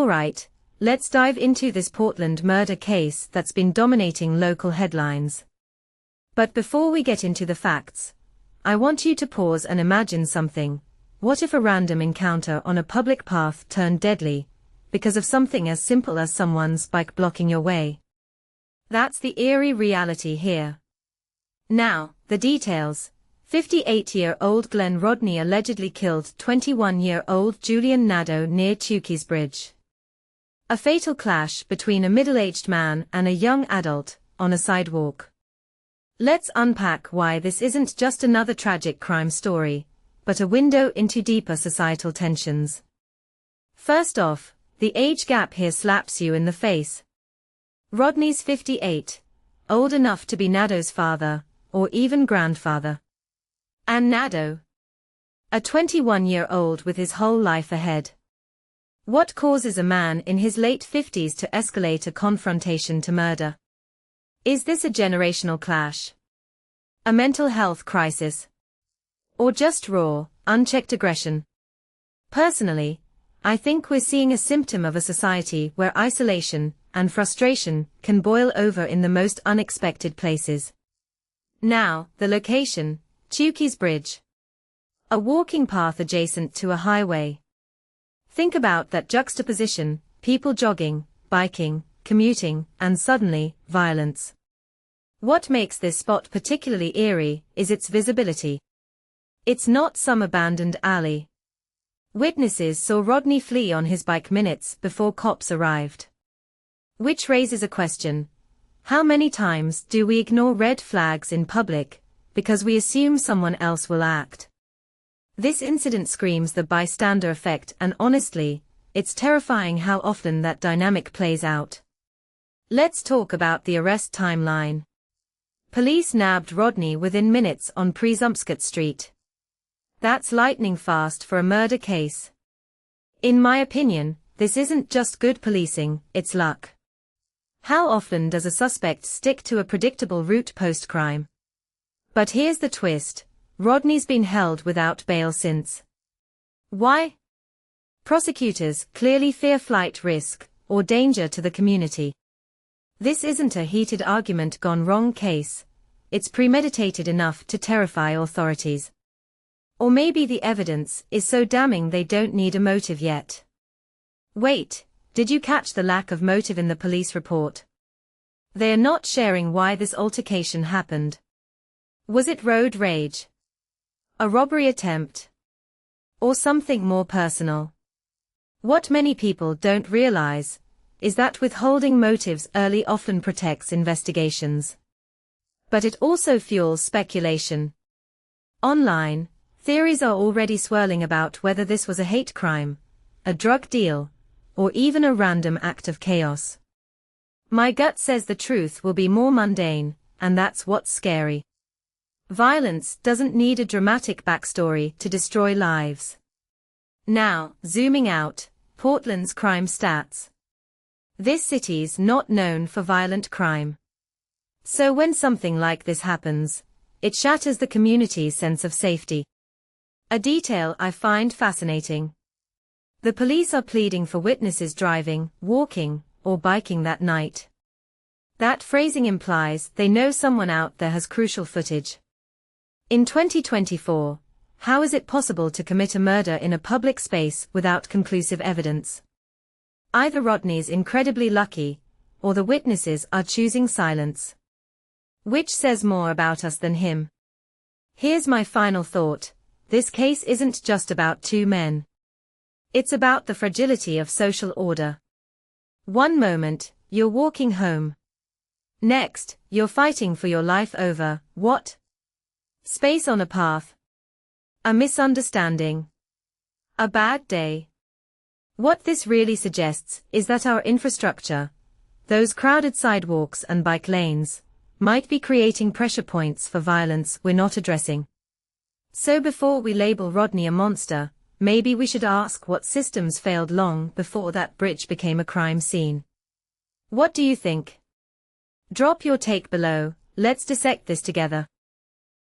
Alright, let's dive into this Portland murder case that's been dominating local headlines. But before we get into the facts, I want you to pause and imagine something. What if a random encounter on a public path turned deadly, because of something as simple as someone's bike blocking your way? That's the eerie reality here. Now, the details. 58-year-old Glen Rodney allegedly killed 21-year-old Julian Nadeau near Tukey's Bridge. A fatal clash between a middle-aged man and a young adult, on a sidewalk. Let's unpack why this isn't just another tragic crime story, but a window into deeper societal tensions. First off, the age gap here slaps you in the face. Rodney's 58, old enough to be Nadeau's father, or even grandfather. And Nadeau, a 21-year-old with his whole life ahead. What causes a man in his late 50s to escalate a confrontation to murder? Is this a generational clash? A mental health crisis? Or just raw, unchecked aggression? Personally, I think we're seeing a symptom of a society where isolation and frustration can boil over in the most unexpected places. Now, the location, Tukey's Bridge. A walking path adjacent to a highway. Think about that juxtaposition, people jogging, biking, commuting, and suddenly, violence. What makes this spot particularly eerie is its visibility. It's not some abandoned alley. Witnesses saw Rodney flee on his bike minutes before cops arrived. Which raises a question. How many times do we ignore red flags in public, because we assume someone else will act? This incident screams the bystander effect, and honestly, it's terrifying how often that dynamic plays out. Let's talk about the arrest timeline. Police nabbed Rodney within minutes on Presumpscot Street. That's lightning fast for a murder case. In my opinion, this isn't just good policing, it's luck. How often does a suspect stick to a predictable route post-crime? But here's the twist. Rodney's been held without bail since. Why? Prosecutors clearly fear flight risk, or danger to the community. This isn't a heated argument gone wrong case. It's premeditated enough to terrify authorities. Or maybe the evidence is so damning they don't need a motive yet. Wait, did you catch the lack of motive in the police report? They are not sharing why this altercation happened. Was it road rage? A robbery attempt? Or something more personal? What many people don't realize is that withholding motives early often protects investigations. But it also fuels speculation. Online, theories are already swirling about whether this was a hate crime, a drug deal, or even a random act of chaos. My gut says the truth will be more mundane, and that's what's scary. Violence doesn't need a dramatic backstory to destroy lives. Now, zooming out, Portland's crime stats. This city's not known for violent crime. So when something like this happens, it shatters the community's sense of safety. A detail I find fascinating. The police are pleading for witnesses driving, walking, or biking that night. That phrasing implies they know someone out there has crucial footage. In 2024, how is it possible to commit a murder in a public space without conclusive evidence? Either Rodney's incredibly lucky, or the witnesses are choosing silence. Which says more about us than him? Here's my final thought. This case isn't just about two men. It's about the fragility of social order. One moment, you're walking home. Next, you're fighting for your life over, what? Space on a path. A misunderstanding. A bad day. What this really suggests is that our infrastructure, those crowded sidewalks and bike lanes, might be creating pressure points for violence we're not addressing. So before we label Rodney a monster, maybe we should ask what systems failed long before that bridge became a crime scene. What do you think? Drop your take below, let's dissect this together.